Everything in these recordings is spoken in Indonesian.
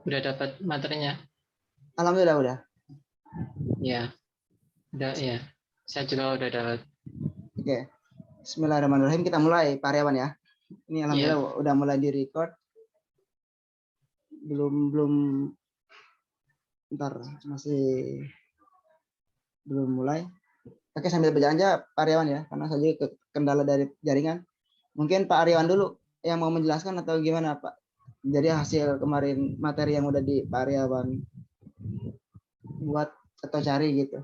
Udah dapat materinya? Alhamdulillah udah. Ya, udah ya. Saya juga udah dapat. Oke. Bismillahirrahmanirrahim. Kita mulai, Pak Aryawan ya. Ini alhamdulillah udah mulai di record. Belum ntar masih belum mulai. Oke, sambil berjalan aja Pak Aryawan ya, karena saya juga kendala dari jaringan. Mungkin Pak Aryawan dulu yang mau menjelaskan atau gimana Pak? Jadi hasil kemarin materi yang udah di Pak Aryawan buat atau cari gitu.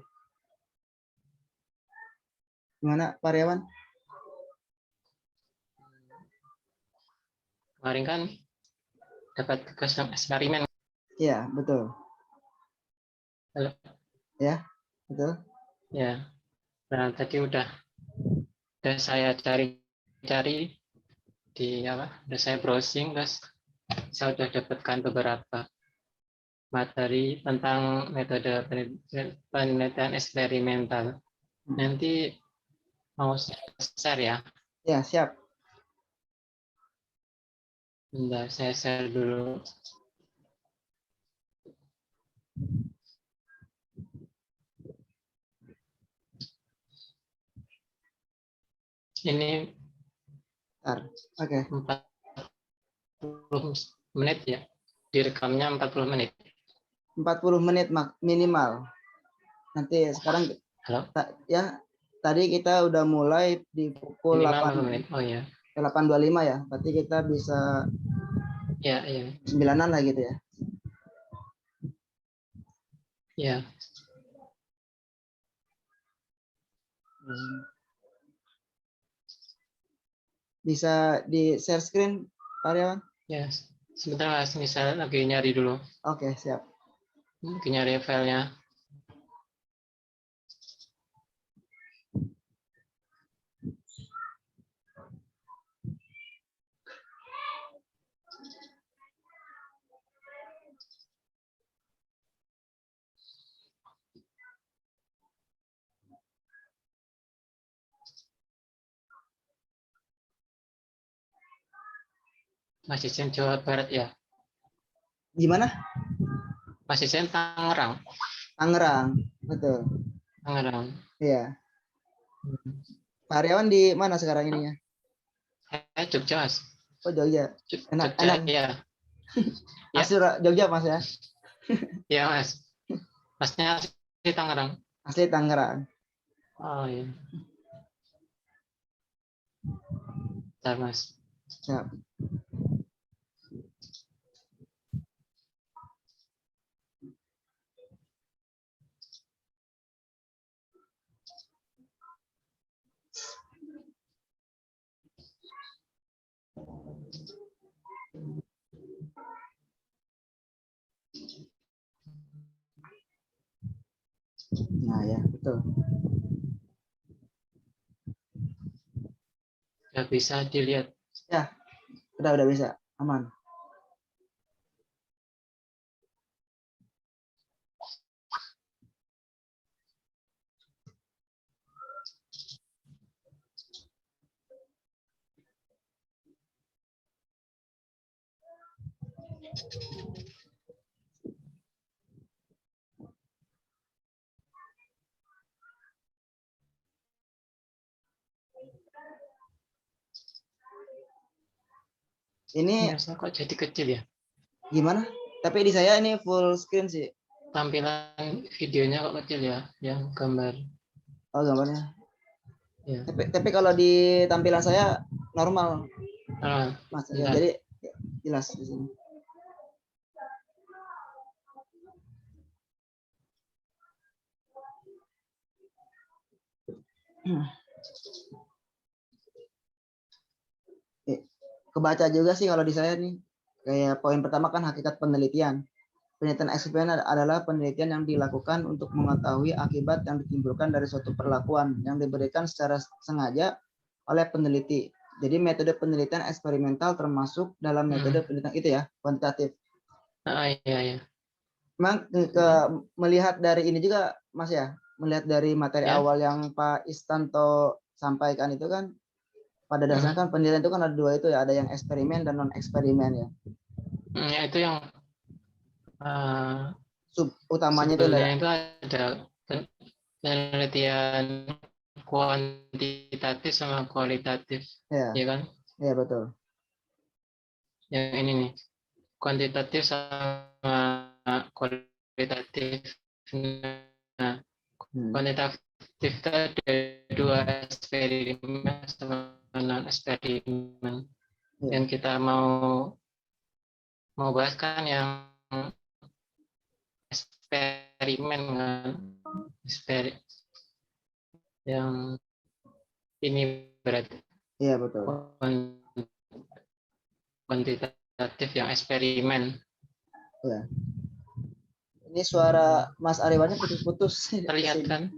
Gimana Pak Aryawan? Kemarin kan dapat tugas eksperimen. Iya, betul. Halo. Ya, betul. Ya. Nah, tadi udah saya cari-cari di udah saya browsing, terus saya udah dapatkan beberapa materi tentang metode penelitian eksperimental. Nanti mau share ya. Ya, siap. Bentar, saya share dulu. Ini Oke. 40 menit ya. Direkamnya 40 menit. 40 menit minimal. Nanti sekarang ya tadi kita udah mulai di pukul 8 menit. Oh ya. 8.25 ya. Berarti kita bisa ya 9-an lah gitu ya. Ya. Bisa di share screen Pak Aryawan? Ya, sebentar Mas, misal lagi nyari dulu. Oke, siap. Lagi nyari filenya. Masih Jawa Barat ya? Gimana? Masih Tangerang. Tangerang, betul. Tangerang. Iya. Pak Aryawan di mana sekarang ininya? Jogja, Mas. Oh, Jogja. Enak. Ya. Asli Jogja, Mas ya? Iya, Mas. Masnya asli Tangerang. Asli Tangerang. Oh iya. Bentar, Mas. Siap. Nah ya, betul. Udah bisa dilihat. Ya, udah bisa. Aman. Ini kok jadi kecil ya? Gimana? Tapi di saya ini full screen sih. Tampilan videonya kok kecil ya, yang gambar. Oh, gambarnya. Ya. Tapi kalau di tampilan saya normal. Mas, ya, jadi jelas di sini. Kebaca juga sih kalau di saya nih. Kayak poin pertama kan hakikat penelitian. Penelitian eksperimen adalah penelitian yang dilakukan untuk mengetahui akibat yang ditimbulkan dari suatu perlakuan yang diberikan secara sengaja oleh peneliti. Jadi metode penelitian eksperimental termasuk dalam metode penelitian itu ya, kuantitatif. Iya. Memang melihat dari ini juga Mas ya, melihat dari materi awal yang Pak Istanto sampaikan itu kan, pada dasarnya kan penelitian itu kan ada dua itu ya, ada yang eksperimen dan non eksperimen ya. Ya itu yang Sub utamanya itu sebelumnya itu ada penelitian kuantitatif sama kualitatif, ya, ya kan? ya betul. Yang ini nih, kuantitatif sama kualitatif. Nah, kuantitatif itu ada 2 eksperimen sama non eksperimen. Dan kita mau bahas kan yang eksperimen kan, yang ini berarti Iya betul. kuantitatif yang eksperimen. Ya. Ini suara Mas Ariwannya putus-putus. Terlihat kan?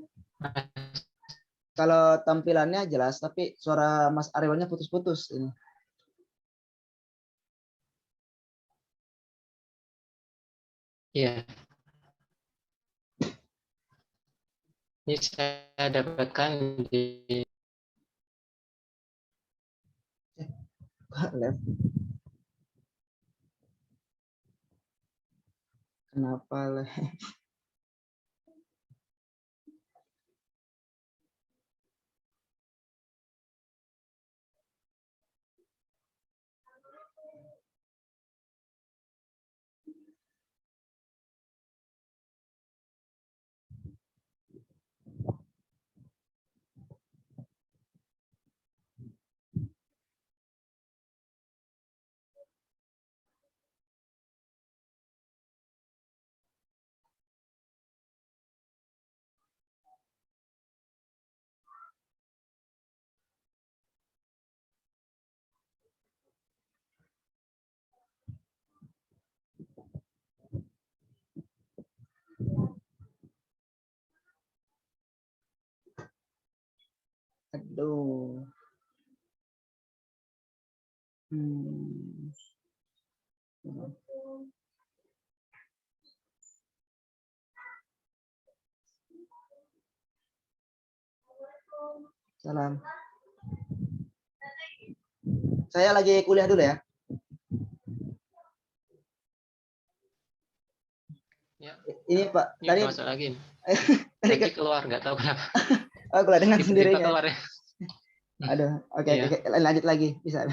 Kalau tampilannya jelas, tapi suara Mas Ariwannya putus-putus ini. Iya. Ini saya dapatkan di Left. Kenapa leh? Aduh. Salam. Saya lagi kuliah dulu ya. Ya. Ini Pak, Ini tadi masuk lagi. tadi Tadi keluar nggak tahu kenapa. oh, keluar dengan sendirinya. Keluar ya. Aduh, oke, Iya. oke, lanjut lagi bisa.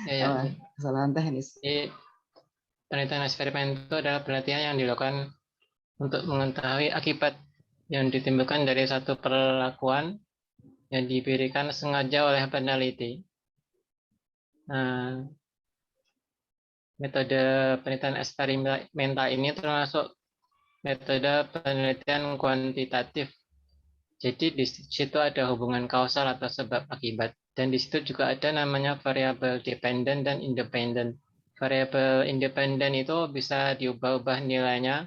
Ya, Oh, kesalahan teknis. Jadi penelitian eksperimen itu adalah penelitian yang dilakukan untuk mengetahui akibat yang ditimbulkan dari satu perlakuan yang diberikan sengaja oleh peneliti. Nah, metode penelitian eksperimental ini termasuk metode penelitian kuantitatif. Jadi di situ ada hubungan kausal atau sebab akibat. Dan di situ juga ada namanya variabel dependent dan independent. Variabel independent itu bisa diubah-ubah nilainya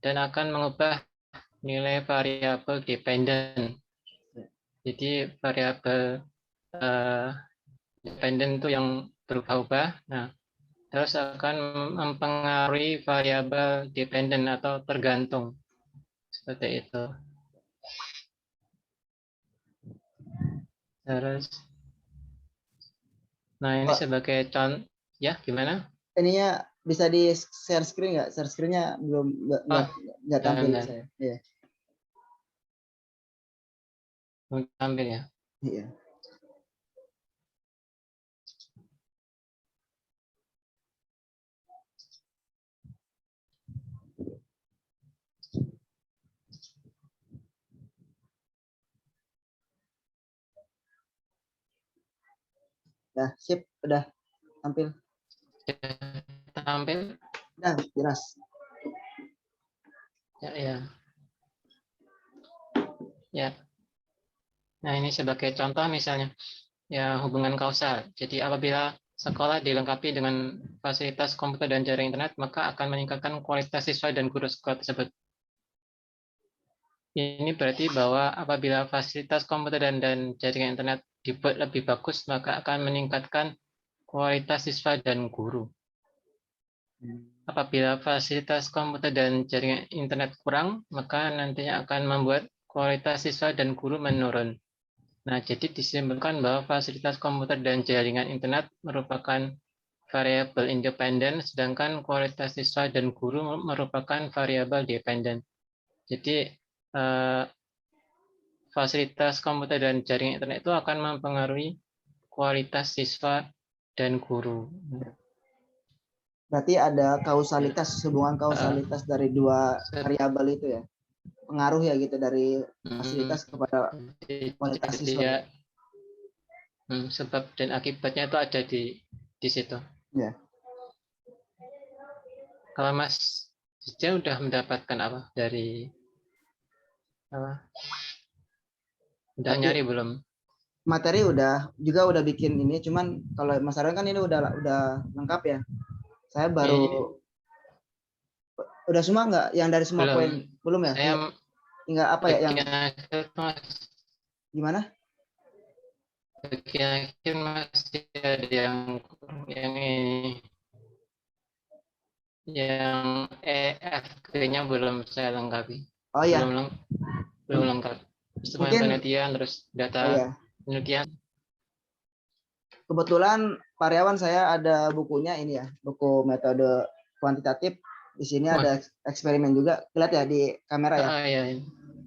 dan akan mengubah nilai variabel dependent. Jadi variabel dependent itu yang berubah-ubah. Nah, terus akan mempengaruhi variabel dependent atau tergantung. Seperti itu. Terus, nah ini sebagai contoh, ya gimana? Ininya bisa di share screen nggak? Share screen-nya belum nggak tampil di saya. Iya. Tampil ya. Iya. Nah, sip, udah tampil. Tampil? Nah, jelas. Ya. Nah, ini sebagai contoh misalnya, ya hubungan kausal. Jadi apabila sekolah dilengkapi dengan fasilitas komputer dan jaringan internet, maka akan meningkatkan kualitas siswa dan guru sekolah tersebut. Ini berarti bahwa apabila fasilitas komputer dan jaringan internet dibuat lebih bagus, maka akan meningkatkan kualitas siswa dan guru. Apabila fasilitas komputer dan jaringan internet kurang, maka nantinya akan membuat kualitas siswa dan guru menurun. Nah, jadi disimpulkan bahwa fasilitas komputer dan jaringan internet merupakan variabel independen, sedangkan kualitas siswa dan guru merupakan variabel dependen. Jadi fasilitas komputer dan jaringan internet itu akan mempengaruhi kualitas siswa dan guru. Berarti ada kausalitas, hubungan kausalitas dari dua variabel itu ya. Pengaruh ya gitu dari fasilitas kepada kualitas Jadi siswa. ya, sebab dan akibatnya itu ada di situ. Ya. Kalau Mas Jija udah mendapatkan apa dari apa? Udah Tapi nyari belum? materi udah bikin ini, cuman kalau Mas Arwan kan ini udah lengkap ya. Saya baru udah semua nggak yang dari semua belum. poin belum ya? Saya Enggak apa ya yang Mas, gimana? bagian akhir masih ada yang ini, yang EFG-nya belum saya lengkapi. Oh ya. Belum lengkap. Semua Mungkin penelitian terus data penelitian. Kebetulan Pariawan saya ada bukunya ini ya, buku metode kuantitatif. Di sini ada eksperimen juga. Lihat ya di kamera ya. Iya.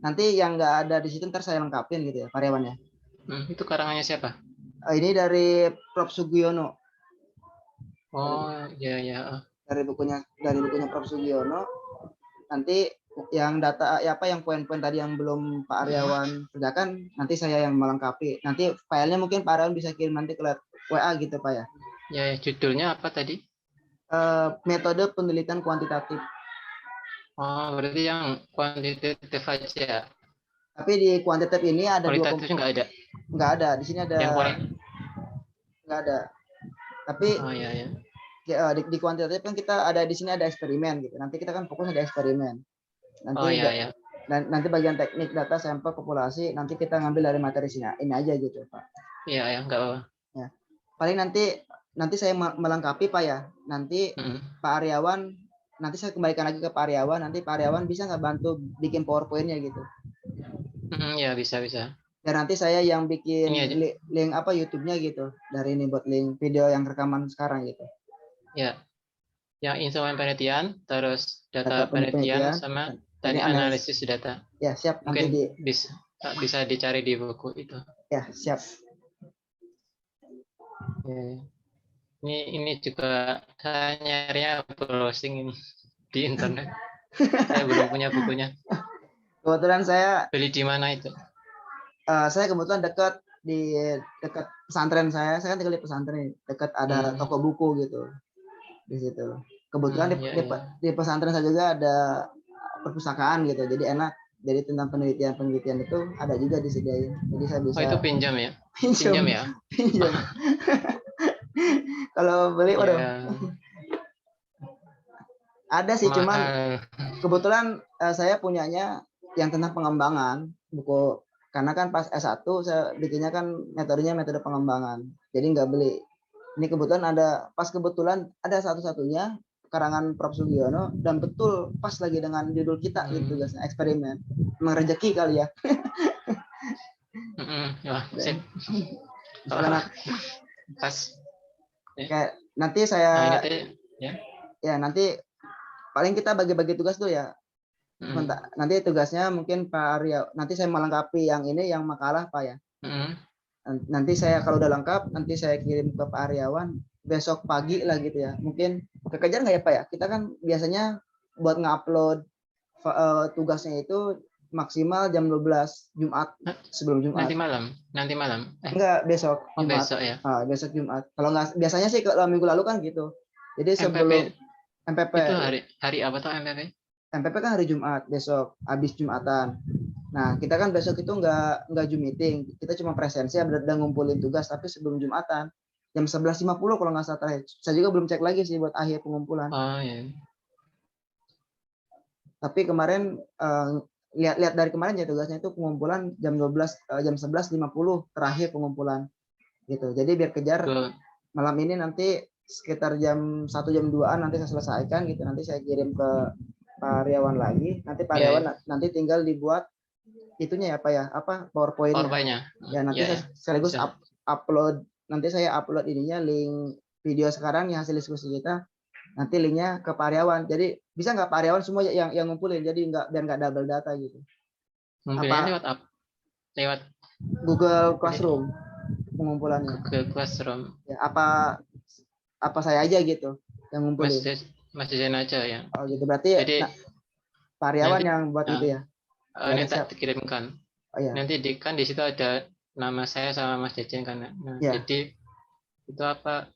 Nanti yang nggak ada di situ ntar saya lengkapin gitu ya, Pariawan ya. Itu karangannya siapa? Ini dari Prof Sugiono. Oh iya. Dari bukunya Prof Sugiono. Nanti yang data apa yang poin-poin tadi yang belum Pak Aryawan kerjakan, nanti saya yang melengkapi. Nanti filenya mungkin Pak Aryawan bisa kirim nanti ke WA gitu Pak ya. Ya, judulnya apa tadi? Metode penelitian kuantitatif. Oh, berarti yang kuantitatif aja. Tapi di kuantitatif ini ada kualitatif nggak ada. Nggak ada. Di sini ada. Yang nggak ada. Tapi iya. Di kuantitatif kan kita ada di sini ada eksperimen gitu. Nanti kita kan fokus ada eksperimen. Nanti iya. Dan nanti bagian teknik data sampel populasi nanti kita ngambil dari materi sini. Ini aja gitu Pak. Iya, nggak apa-apa. Ya. Paling nanti saya melengkapi Pak ya. Nanti Pak Aryawan, nanti saya kembalikan lagi ke Pak Aryawan. Nanti Pak Aryawan bisa nggak bantu bikin PowerPoint-nya gitu? Ya bisa. Dan nanti saya yang bikin link apa YouTube-nya gitu. Dari ini buat link video yang rekaman sekarang gitu. Ya. Yang instrumen penelitian, terus data penelitian sama tadi analisis data. Ya, siap. Mungkin nanti bisa dicari di buku itu. Ya, siap. Ya. Ini juga saya nyarinya browsing ini di internet. Saya belum punya bukunya. Kebetulan saya beli di mana itu? Saya kebetulan dekat pesantren saya kan tinggal di pesantren, dekat ada toko buku gitu di situ. Kebetulan di pesantren saya juga ada perpustakaan gitu, jadi enak. Jadi tentang penelitian itu ada juga disediain. Jadi saya bisa. Oh, itu pinjam ya? Pinjam ya? Pinjam. Kalau beli, waduh. Ada sih, cuman kebetulan saya punyanya yang tentang pengembangan buku. Karena kan pas S1 saya bikinnya kan metodenya metode pengembangan. Jadi nggak beli. Ini kebetulan kebetulan ada satu-satunya karangan Prof Sugiono dan betul pas lagi dengan judul kita gitu guys, eksperimen. Emang rezeki kali ya. Sip. Pas. Kayak nanti saya nanti paling kita bagi-bagi tugas tuh ya. Nanti tugasnya mungkin Pak Arya, nanti saya melengkapi yang ini yang makalah Pak ya. Nanti saya kalau udah lengkap nanti saya kirim ke Pak Aryawan besok pagi lah gitu ya. Mungkin kekejar nggak ya Pak ya? Kita kan biasanya buat ngupload tugasnya itu maksimal jam 12 Jumat sebelum Jumat. Nanti malam. Enggak, besok Jumat. Besok ya. Besok Jumat. Kalau nggak biasanya sih kalau minggu lalu kan gitu. Jadi sebelum MPP. Itu hari apa tuh MPP? MPP kan hari Jumat, besok habis Jumatan. Nah, kita kan besok itu nggak Zoom meeting, kita cuma presensi dan ngumpulin tugas, tapi sebelum Jumatan jam 11.50 kalau nggak salah terakhir. Saya juga belum cek lagi sih buat akhir pengumpulan. Oh iya. Tapi kemarin lihat dari kemarin ya tugasnya itu pengumpulan jam 11.50 terakhir pengumpulan gitu. Jadi biar kejar malam ini nanti sekitar jam 1 jam 2-an nanti saya selesaikan gitu. Nanti saya kirim ke Pak Aryawan lagi. Nanti Pak Aryawan nanti tinggal dibuat itunya ya Pak ya, apa PowerPoint-nya. Ya nanti saya sekaligus upload, nanti saya upload ininya link video sekarang nih hasil diskusi kita, nanti linknya ke Pak Aryawan. Jadi bisa nggak Pak Aryawan semua yang ngumpulin, jadi biar nggak double data gitu. Ngumpulnya Apa lewat apa? Lewat Google Classroom pengumpulannya. Google Classroom. Ya, apa saya aja gitu yang ngumpulin. Mas Jajan aja ya. Oh gitu, berarti Jadi Pak Aryawan nanti yang buat itu ya. ini Dari tak dikirimkan. Oh ya. Nanti kan di situ ada nama saya sama Mas Jajan kan. Nah, Ya. jadi itu apa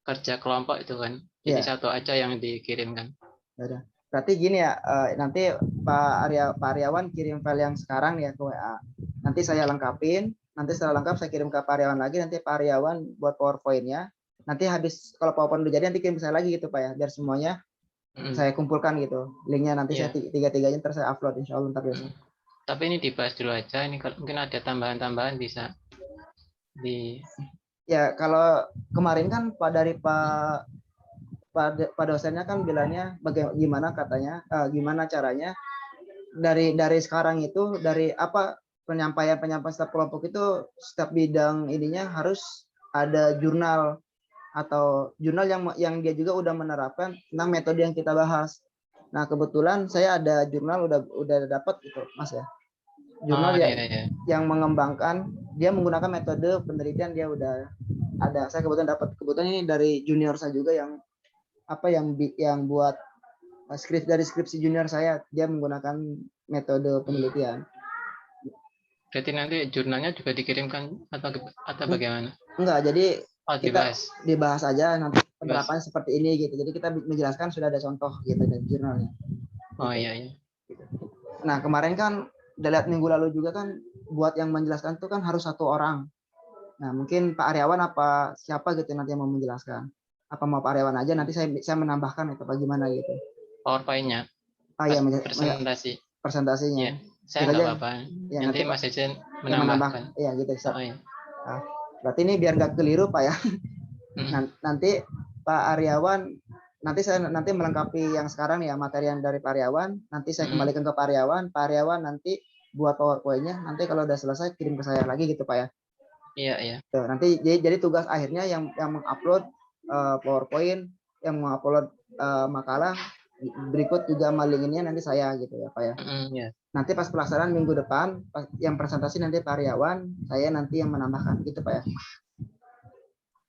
kerja kelompok itu kan. Jadi Ya. satu aja yang dikirimkan. Udah. Berarti gini ya, nanti Pak Aryawan kirim file yang sekarang ya ke WA. Nanti saya lengkapin, nanti setelah lengkap saya kirim ke Pak Aryawan lagi, nanti Pak Aryawan buat PowerPoint-nya. Nanti habis kalau PowerPoint udah jadi nanti kirim saya lagi gitu Pak ya, biar semuanya saya kumpulkan gitu. Linknya nanti saya tiga-tiganya terus saya upload insya Allah ntar besok. Tapi ini dibahas dulu aja, ini kalau mungkin ada tambahan-tambahan bisa di. Ya kalau kemarin kan dari Pak dosennya kan bilangnya bagaimana katanya, gimana caranya dari sekarang itu dari apa penyampaian setiap kelompok itu setiap bidang ininya harus ada jurnal atau jurnal yang dia juga udah menerapkan tentang metode yang kita bahas. Nah kebetulan saya ada jurnal udah dapat gitu Mas ya. Jurnal yang mengembangkan dia menggunakan metode penelitian dia udah ada. Saya kebetulan ini dari junior saya juga yang buat skripsi junior saya, dia menggunakan metode penelitian. Berarti nanti jurnalnya juga dikirimkan atau bagaimana? Enggak, jadi kita dibahas aja nanti penerapannya seperti ini gitu. Jadi kita menjelaskan sudah ada contoh gitu dari jurnalnya. Oh iya. Nah kemarin kan udah lihat minggu lalu juga kan buat yang menjelaskan itu kan harus satu orang. Nah mungkin Pak Aryawan apa siapa gitu nanti yang mau menjelaskan. Apa mau Pak Aryawan aja nanti saya menambahkan atau bagaimana gitu. PowerPoint-nya. Ya, Ya, presentasinya. saya nggak apa-apa. Ya, nanti Mas Jajan menambahkan. Iya gitu. Nah, berarti ini biar nggak keliru Pak ya. Nanti Pak Aryawan nanti melengkapi yang sekarang ya materi yang dari Pak Aryawan. Nanti saya kembalikan ke Pak Aryawan. Pak Aryawan nanti buat PowerPoint-nya. Nanti kalau udah selesai kirim ke saya lagi gitu Pak ya. Iya. Tuh, nanti jadi tugas akhirnya yang mengupload PowerPoint, yang mengupload makalah berikut juga malinginnya nanti saya gitu ya Pak ya. Nanti pas pelaksanaan minggu depan yang presentasi nanti Pak Aryawan, saya nanti yang menambahkan gitu Pak ya.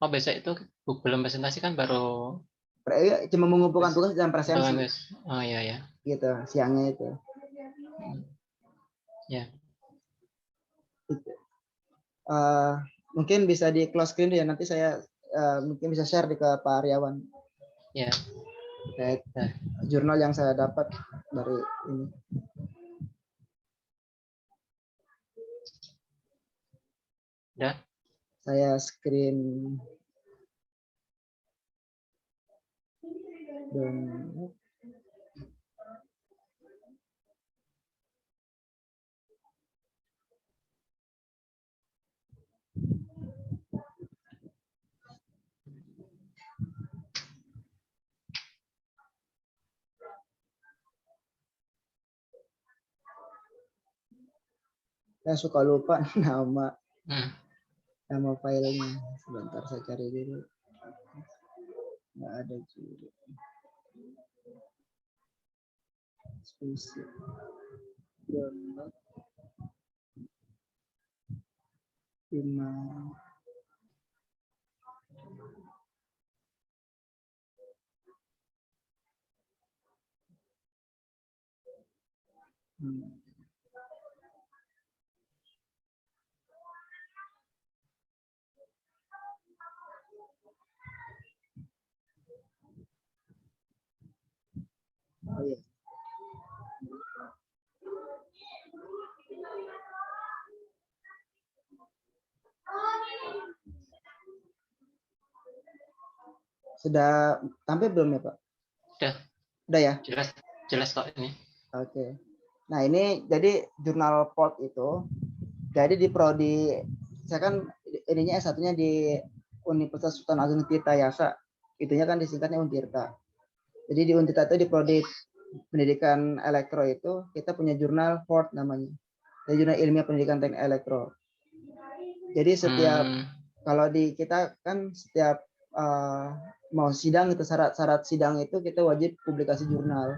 Oh besok itu belum presentasi kan baru cuma mengumpulkan tugas dan presensi. Oh iya. Gitu siangnya itu. Ya. Mungkin bisa di close screen ya nanti saya mungkin bisa share ke Pak Aryawan. Ya. Jurnal yang saya dapat dari ini. Udah. Saya screen dan saya suka lupa nama filenya. Sebentar saya cari dulu. Nggak ada juga. Spesial. Download. Oh iya. Sudah tampil belum ya Pak? Udah ya? Jelas kok ini. Oke. Nah ini jadi jurnal POT itu, jadi di prodi, saya kan ininya S1-nya di Universitas Sultan Agung Tirtayasa, itunya kan disingkatnya Untirta. Jadi di Untirta itu di prodi pendidikan elektro itu kita punya jurnal POT namanya, jadi jurnal ilmiah pendidikan teknik elektro. Jadi setiap kalau di kita kan setiap mau sidang itu syarat sidang itu kita wajib publikasi jurnal.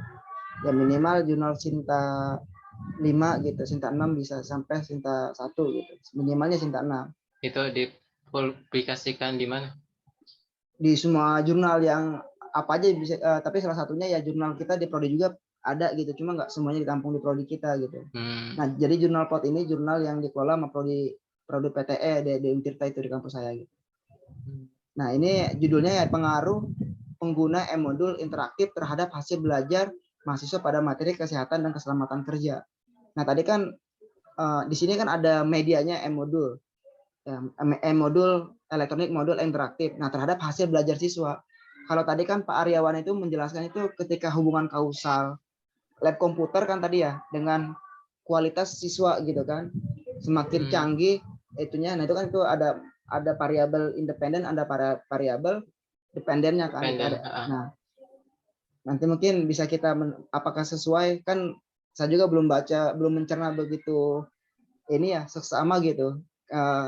Ya minimal jurnal Sinta 5 gitu, Sinta 6 bisa sampai Sinta 1 gitu. Minimalnya Sinta 6. Itu dipublikasikan di mana? Di semua jurnal yang apa aja bisa, tapi salah satunya ya jurnal kita di prodi juga ada gitu, cuma nggak semuanya ditampung di prodi kita gitu. Nah, jadi jurnal POT ini jurnal yang dikelola sama prodi PTE di Untirta itu di kampus saya gitu. Nah, ini judulnya ya pengaruh pengguna e-modul interaktif terhadap hasil belajar mahasiswa pada materi kesehatan dan keselamatan kerja. Nah, tadi kan di sini kan ada medianya e-modul. E-modul, elektronik modul interaktif. Nah, terhadap hasil belajar siswa. Kalau tadi kan Pak Aryawan itu menjelaskan itu ketika hubungan kausal lab komputer kan tadi ya, dengan kualitas siswa gitu kan. Semakin canggih itunya, nah itu kan itu ada variabel independen, ada variabel dependennya kan. Nah, nanti mungkin bisa kita apakah sesuai, kan saya juga belum mencerna begitu ini ya seksama gitu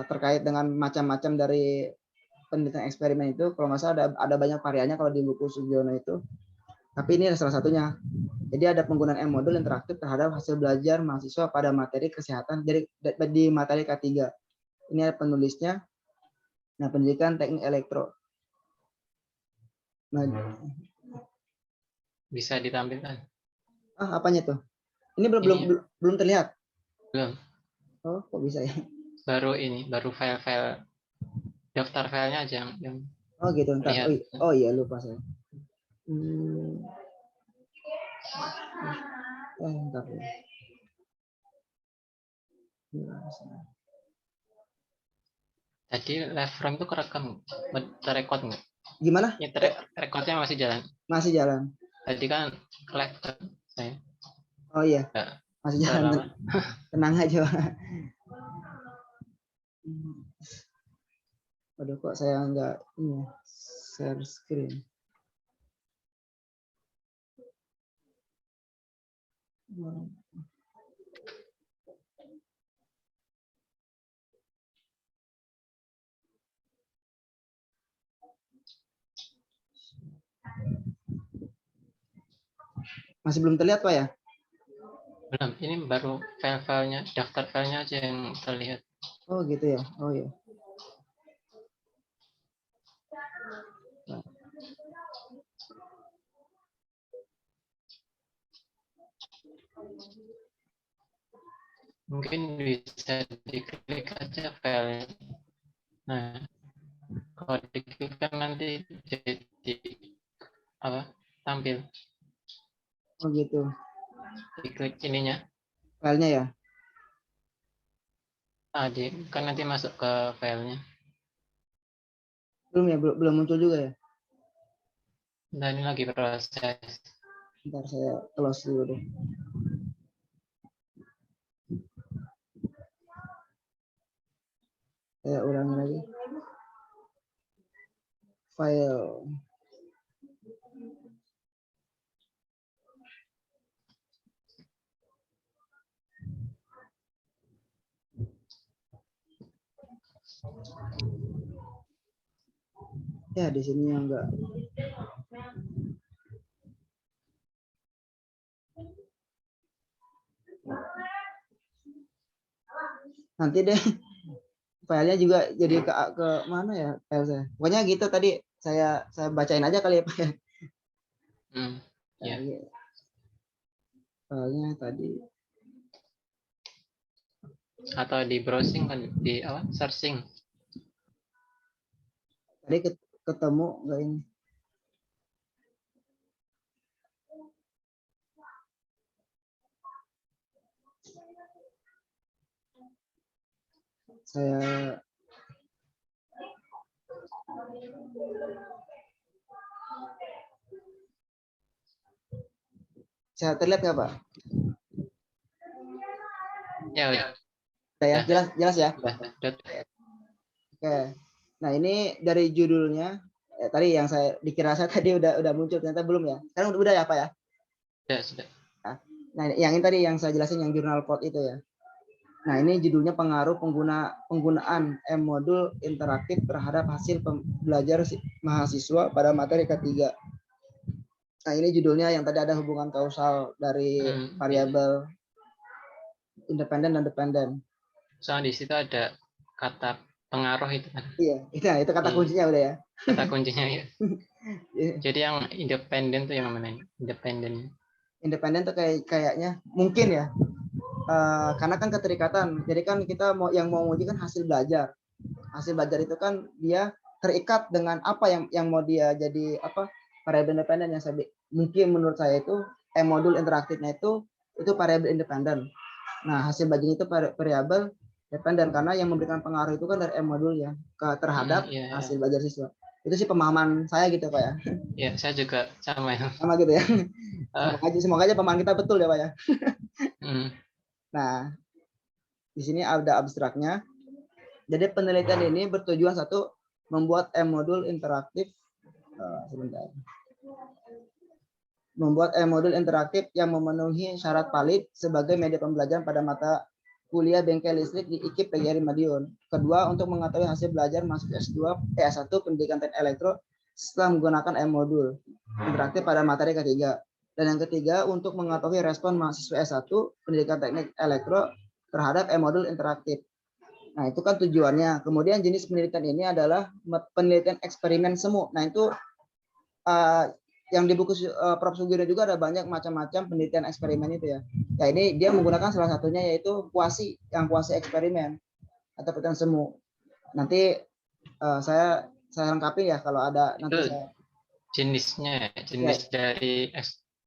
terkait dengan macam-macam dari penelitian eksperimen itu. Kalau nggak salah ada banyak variannya kalau di buku Sugiono itu, tapi ini adalah salah satunya. Jadi ada penggunaan e-modul interaktif terhadap hasil belajar mahasiswa pada materi kesehatan di materi K3. Ini ada penulisnya. Nah, pendidikan teknik elektro. Nah, bisa ditampilkan. Apanya tuh? Ini belum terlihat. Belum. Oh, kok bisa ya? Baru file-file daftar filenya aja yang oh gitu, ntar. Oh iya, lupa saya. Ntar. Tadi live frame itu kerekam, terekod nggak? Gimana? Ya, rekodnya masih jalan. Masih jalan. Tadi kan live saya. Oh iya. Ya, masih jalan. Tenang aja. Aduh, kok saya nggak ini share screen. Masih belum terlihat Pak ya? Belum, ini baru file-filenya, daftar filenya aja yang terlihat. Oh gitu ya, oh ya. Mungkin bisa diklik aja file. Nah, kalau diklik kan nanti jadi apa? Tampil. Oh gitu. Diklik ininya. Filenya ya? Kan nanti masuk ke filenya. Belum ya, belum muncul juga ya? Nah, ini lagi proses. Ntar saya close dulu deh. Saya ulangi lagi. File. Ya, di sini yang enggak. Nanti deh filenya juga jadi ke mana ya file saya. Pokoknya gitu tadi saya bacain aja kali ya Pak ya. Ya. Filenya tadi. Atau di browsing kan, di apa? Searching. Tadi ketemu enggak ini? Saya terlihat nggak Pak? Ya udah. Ya, jelas ya. Udah. Oke. Nah, ini dari judulnya tadi yang saya dikira saya tadi udah muncul, ternyata belum ya. Sekarang udah ya Pak ya? Ya, sudah. Nah, yang ini tadi yang saya jelasin yang jurnal POT itu ya. Nah, ini judulnya pengaruh penggunaan modul interaktif terhadap hasil belajar mahasiswa pada materi ketiga. Nah, ini judulnya yang tadi ada hubungan kausal dari variabel independen dan dependen. Soalnya di situ ada kata pengaruh itu kan. Iya, itu kata kuncinya udah ya. Kata kuncinya ya. Jadi yang independen tuh yang mana? Independen tuh kayaknya mungkin ya. Karena kan keterikatan. Jadi kan kita yang mau uji kan hasil belajar. Hasil belajar itu kan dia terikat dengan apa yang mau dia jadi apa variabel independen yang mungkin menurut saya itu modul interaktifnya itu variabel independen. Nah, hasil belajar itu variabel dependen karena yang memberikan pengaruh itu kan dari modul ya terhadap hasil belajar siswa. Itu sih pemahaman saya gitu Pak ya. Ya, saya juga sama ya. Sama gitu ya. Semoga aja pemahaman kita betul ya Pak ya. Nah, di sini ada abstraknya. Jadi penelitian ini bertujuan satu membuat modul interaktif membuat modul interaktif yang memenuhi syarat valid sebagai media pembelajaran pada mata kuliah bengkel listrik di IKIP PGRI Madiun. Kedua, untuk mengetahui hasil belajar masuk S1 pendidikan teknik elektro setelah menggunakan modul interaktif pada materi ketiga. Dan yang ketiga, untuk mengetahui respon mahasiswa S1 pendidikan teknik elektro terhadap modul interaktif. Nah, itu kan tujuannya. Kemudian jenis penelitian ini adalah penelitian eksperimen semu. Nah, itu yang di buku Prof. Sugiro juga ada banyak macam-macam penelitian eksperimen itu ya. Ya, ini dia menggunakan salah satunya yaitu kuasi eksperimen atau penelitian semu. Nanti saya lengkapi ya kalau ada nanti itu saya. Jenis dari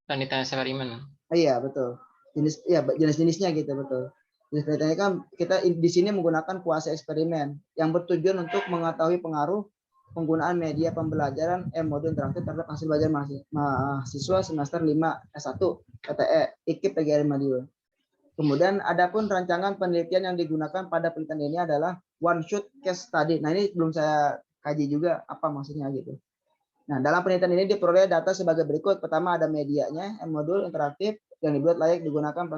penelitian eksperimen. Iya, betul. Jenis-jenisnya gitu, betul. Jenis penelitiannya kan kita di sini menggunakan kuasi eksperimen yang bertujuan untuk mengetahui pengaruh penggunaan media pembelajaran modul interaktif terhadap hasil belajar mahasiswa semester 5 S1 PTE IKIP PGRI Madiun. Kemudian adapun rancangan penelitian yang digunakan pada penelitian ini adalah one shot case study. Nah, ini belum saya kaji juga apa maksudnya gitu. Nah, dalam penelitian ini diperoleh data sebagai berikut. Pertama ada medianya, modul interaktif yang dibuat layak digunakan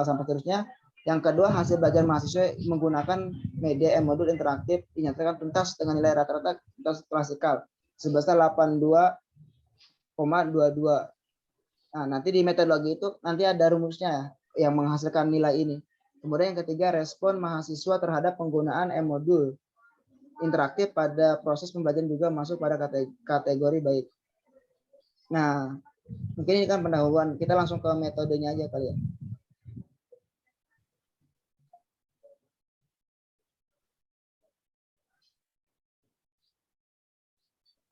sampai seterusnya. Yang kedua, hasil belajar mahasiswa menggunakan media modul interaktif dinyatakan tuntas dengan nilai rata-rata tuntas klasikal sebesar 82,22. Nah, nanti di metodologi itu nanti ada rumusnya yang menghasilkan nilai ini. Kemudian yang ketiga, respon mahasiswa terhadap penggunaan modul interaktif pada proses pembelajaran juga masuk pada kategori baik. Nah, mungkin ini kan pendahuluan. Kita langsung ke metodenya aja kali ya.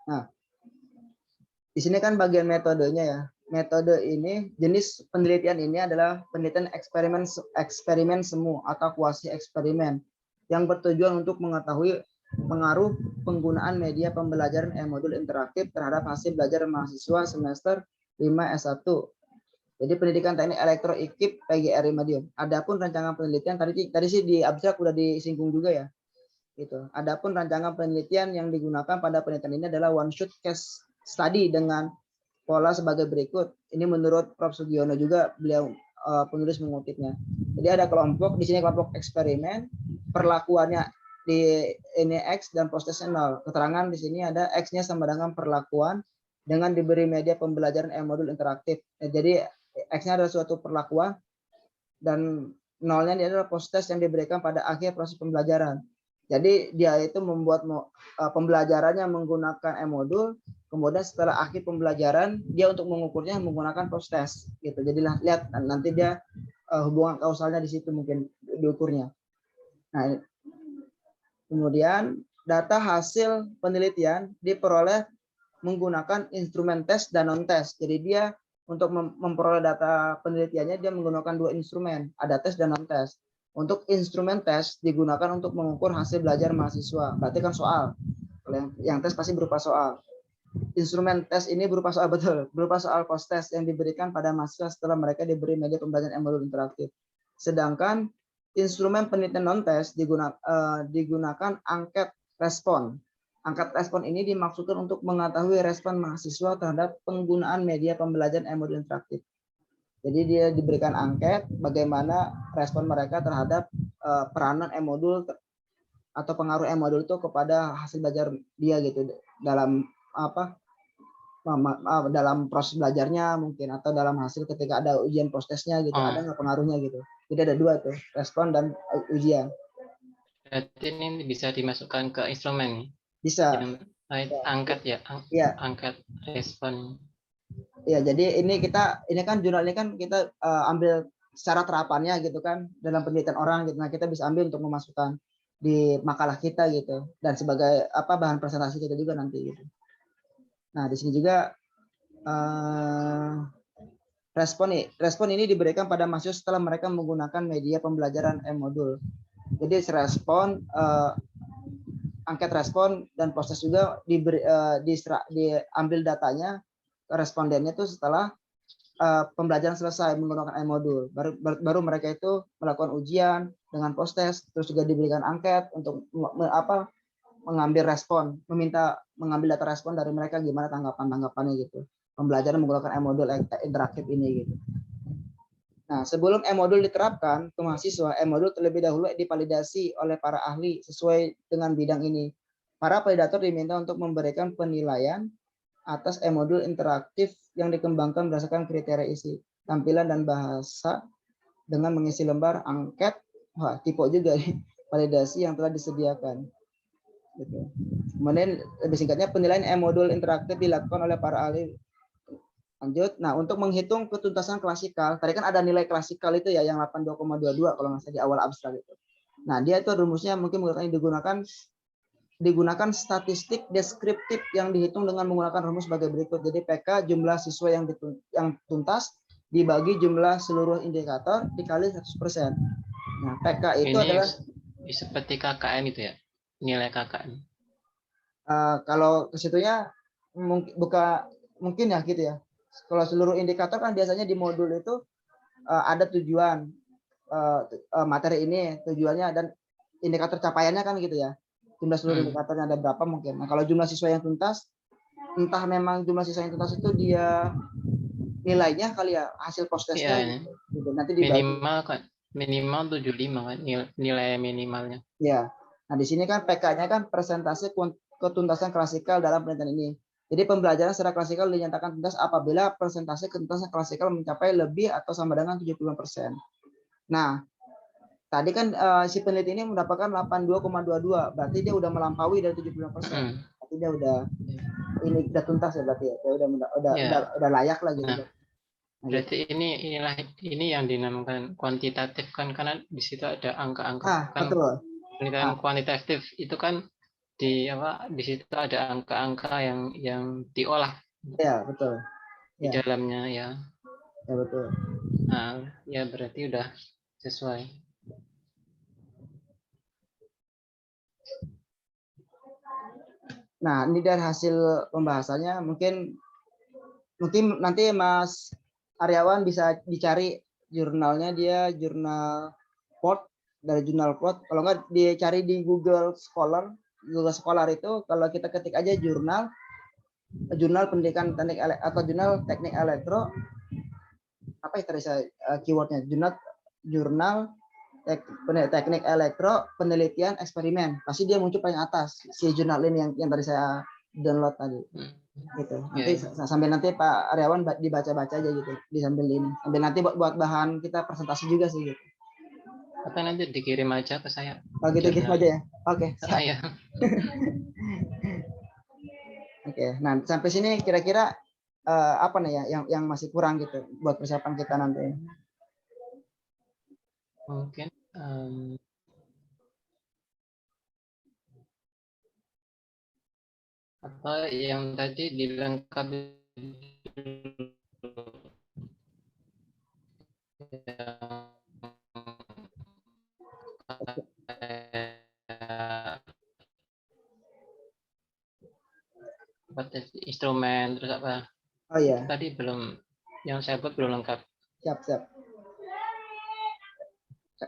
Nah, di sini kan bagian metodenya ya. Metode ini, jenis penelitian ini adalah penelitian eksperimen semu atau kuasi eksperimen yang bertujuan untuk mengetahui pengaruh penggunaan media pembelajaran modul interaktif terhadap hasil belajar mahasiswa semester 5 S1. Jadi pendidikan teknik elektro IKIP PGRI Madiun. Adapun rancangan penelitian tadi sih di abstrak udah disinggung juga ya. Gitu. Adapun rancangan penelitian yang digunakan pada penelitian ini adalah one shot case study dengan pola sebagai berikut. Ini menurut Prof. Sugiono juga, beliau penulis mengutipnya. Jadi ada kelompok, di sini kelompok eksperimen, perlakuannya di ini X dan prosesnya 0. Keterangan di sini ada X-nya sama dengan perlakuan dengan diberi media pembelajaran modul interaktif. Jadi X-nya adalah suatu perlakuan dan 0-nya ini adalah proses yang diberikan pada akhir proses pembelajaran. Jadi dia itu membuat pembelajarannya menggunakan modul, kemudian setelah akhir pembelajaran dia untuk mengukurnya menggunakan proses gitu. Jadi lihat nanti dia hubungan kausalnya di situ mungkin diukurnya. Nah, kemudian data hasil penelitian diperoleh menggunakan instrumen tes dan non tes. Jadi dia untuk memperoleh data penelitiannya dia menggunakan dua instrumen, ada tes dan non tes. Untuk instrumen tes digunakan untuk mengukur hasil belajar mahasiswa. Berarti kan soal. Kalau yang tes pasti berupa soal. Instrumen tes ini berupa soal, betul, berupa soal post test yang diberikan pada mahasiswa setelah mereka diberi media pembelajaran modul interaktif. Sedangkan instrumen penelitian non tes digunakan angket respon. Angkat respon ini dimaksudkan untuk mengetahui respon mahasiswa terhadap penggunaan media pembelajaran modul interaktif. Jadi dia diberikan angket bagaimana respon mereka terhadap peranan e-modul atau pengaruh e-modul itu kepada hasil belajar dia gitu, dalam apa dalam proses belajarnya mungkin, atau dalam hasil ketika ada ujian postesnya gitu, Oh, ada nggak pengaruhnya gitu. Jadi ada dua tuh, respon dan ujian. berarti ini bisa dimasukkan ke instrumen Bisa. yang angkat ya, Iya. angkat respon. Ya, jadi ini kan jurnal ini kan kita ambil secara terapannya gitu kan dalam penelitian orang gitu. Nah, kita bisa ambil untuk memasukkan di makalah kita gitu, dan sebagai bahan presentasi kita juga nanti gitu. Nah, di sini juga respon ini diberikan pada mahasiswa setelah mereka menggunakan media pembelajaran e-modul. Jadi angket respon dan proses juga diambil datanya respondennya itu setelah pembelajaran selesai menggunakan e-modul. Baru mereka itu melakukan ujian dengan post-test, terus juga diberikan angket untuk mengambil respon, meminta mengambil data respon dari mereka gimana tanggapannya gitu. Pembelajaran menggunakan e-modul interaktif ini gitu. Nah, sebelum e-modul diterapkan ke mahasiswa, e-modul terlebih dahulu divalidasi oleh para ahli sesuai dengan bidang ini. Para validator diminta untuk memberikan penilaian atas e-modul interaktif yang dikembangkan berdasarkan kriteria isi, tampilan, dan bahasa dengan mengisi lembar angket. Wah, tipe juga nih, validasi yang telah disediakan. Gitu. Kemudian lebih singkatnya, penilaian e-modul interaktif dilakukan oleh para ahli. Lanjut. Nah, untuk menghitung ketuntasan klasikal, tadi kan ada nilai klasikal itu ya yang 82,22 kalau nggak salah di awal abstrak itu. Nah, dia itu rumusnya mungkin digunakan statistik deskriptif yang dihitung dengan menggunakan rumus sebagai berikut. Jadi PK jumlah siswa yang tuntas dibagi jumlah seluruh indikator dikali 100%. Nah, PK itu Ini adalah seperti KKM itu ya, nilai KKM. kalau ke situnya mungkin ya gitu ya. Kalau seluruh indikator kan biasanya di modul itu ada tujuan materi ini, tujuannya dan indikator capaiannya kan gitu ya. Jumlah seluruh indikatornya ada berapa mungkin. Nah, kalau jumlah siswa yang tuntas, entah memang jumlah siswa yang tuntas itu dia nilainya kali ya, hasil postesnya Ya, gitu. Nanti dibagi. minimal 75 kan nilai minimalnya. Ya. Nah, di sini kan PK-nya kan persentase ketuntasan klasikal dalam penelitian ini. Jadi pembelajaran secara klasikal dinyatakan tuntas apabila persentase ketuntasan klasikal mencapai lebih atau sama dengan 75%. Nah, tadi kan si peneliti ini mendapatkan 82,22, berarti dia udah melampaui dari 75%. Berarti dia udah tuntas ya, berarti ya. Dia udah layak lah gitu. Nah, berarti ini yang dinamakan kuantitatif kan, karena di situ ada angka-angka. Kan betul. penelitian kuantitatif itu kan di situ ada angka-angka yang diolah. Ya, betul. Di dalamnya ya. Ya, betul. Nah, ya berarti udah sesuai. Nah, ini dari hasil pembahasannya mungkin nanti Mas Aryawan bisa dicari jurnalnya, dia jurnal Port, dari jurnal Port. Kalau nggak dicari di Google Scholar. Google Scholar itu kalau kita ketik aja jurnal pendidikan teknik atau jurnal teknik elektro, apa ya tadi saya keywordnya, jurnal teknik elektro penelitian eksperimen, pasti dia muncul paling atas si jurnal ini yang tadi saya download tadi. Gitu. Nanti sambil nanti Pak Aryawan dibaca-baca aja gitu di sambil ini. Sambil nanti buat bahan kita presentasi juga sih gitu. Atau nanti dikirim aja ke saya. Oh gitu, kirim aja ya. Oke. Saya. Oke. Nah, sampai sini kira-kira apa nih ya yang masih kurang gitu buat persiapan kita nanti. Mungkin apa yang tadi dilengkapi instrumen terus apa? Oh iya. Tadi belum, yang saya buat belum lengkap. Siap.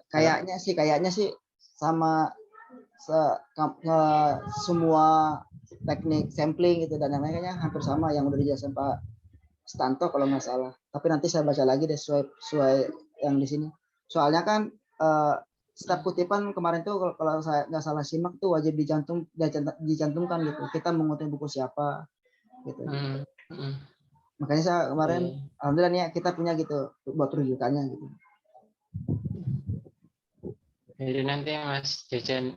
Kayaknya sih sama semua teknik sampling gitu dan yang lainnya hampir sama yang udah dijelasin Pak Stanto kalau nggak salah. Tapi nanti saya baca lagi deh sesuai yang di sini. Soalnya kan setiap kutipan kemarin tuh kalau saya nggak salah simak tuh wajib dicantumkan gitu. Kita mengutip buku siapa gitu. Makanya saya kemarin alhamdulillah nih kita punya gitu buat rujukannya gitu. Jadi nanti Mas Jajan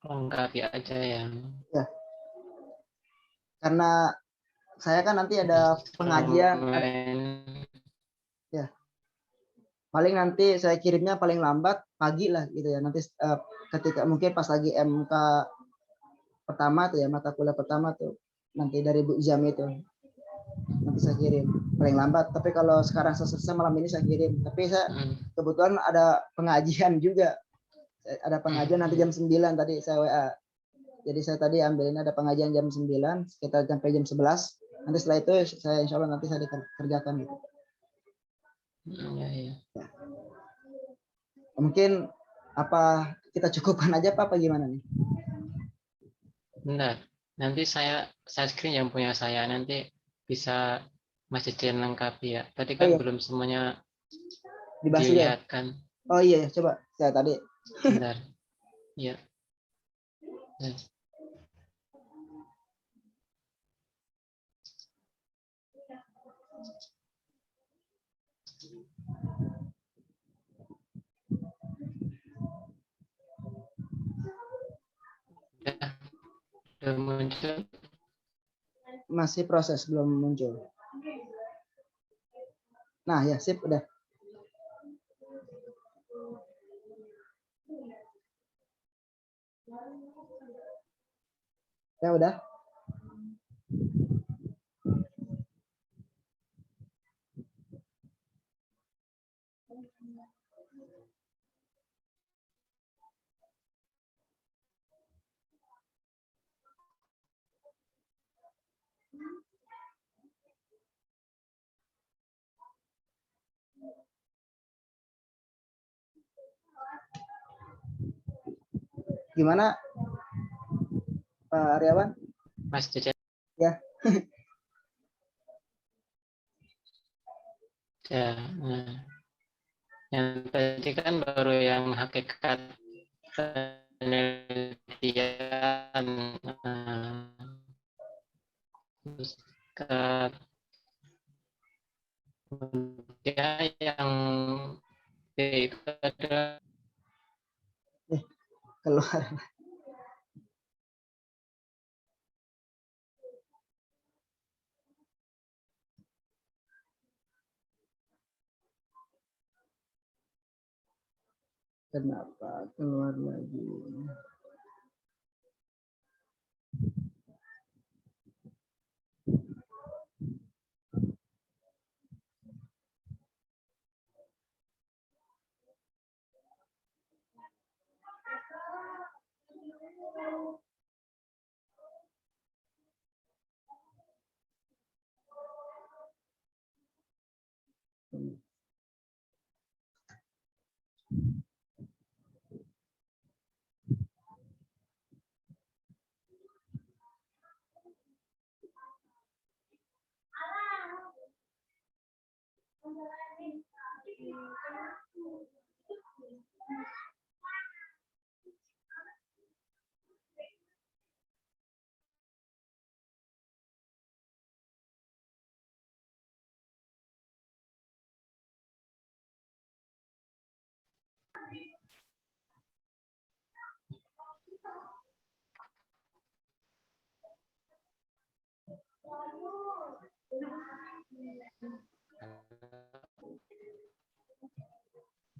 lengkapi aja yang ya. Karena saya kan nanti ada pengajian ya. Paling nanti saya kirimnya paling lambat pagi lah gitu ya. Nanti ketika mungkin pas lagi MK pertama tuh ya, mata kuliah pertama tuh nanti dari Bu Jam itu nanti saya kirim paling lambat. Tapi kalau sekarang selesai malam ini saya kirim. Tapi saya kebetulan ada pengajian juga. Ada pengajian nanti jam 9 tadi saya WA. Jadi saya tadi ambilin ada pengajian jam 9 sekitar sampai jam 11. Nanti setelah itu saya insya Allah nanti saya dikerjakan gitu. Ya. Mungkin apa kita cukupkan aja Pak apa gimana nih? Benar. Nanti saya screen yang punya saya nanti bisa Mas Jajan lengkapi ya. Tadi kan belum semuanya dibahas dilihatkan. Oh iya, coba saya tadi. Benar. Iya. Udah muncul. Masih proses belum muncul. Nah ya sip udah. Ya udah. Gimana Pak Aryawan? Mas Jajan. Ya. Ya. Nah. Yang tadi kan baru yang hakikat penelitian. Kemudian yang itu ada keluar. Kenapa keluar lagi?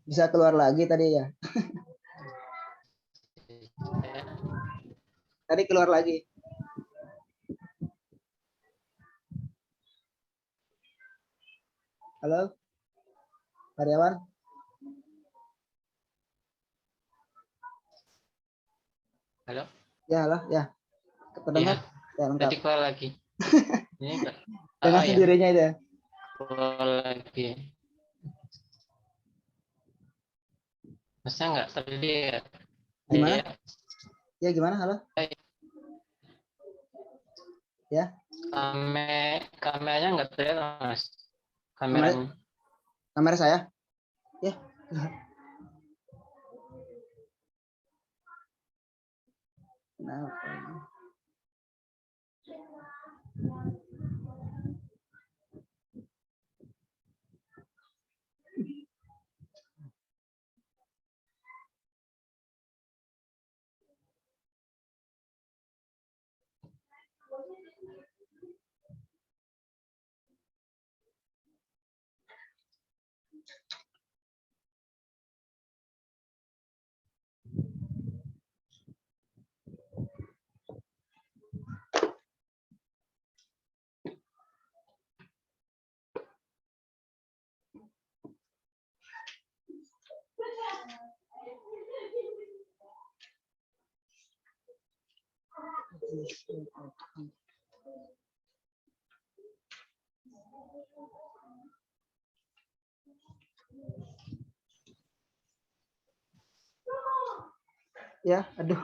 Bisa keluar lagi tadi ya. Tadi keluar lagi. Halo, karyawan. halo. Ya, halo, ya. Kedengar? Ya, lengkap. Tadi keluar lagi. Ini enggak. Dengan sendirinya itu ya. Keluar lagi. Masa enggak terlihat? Gimana? Ya, gimana? Halo? Ya. Kameranya nggak terlihat, Mas. Kameranya. Kamera saya? Ya. Kenapa? Ya, aduh.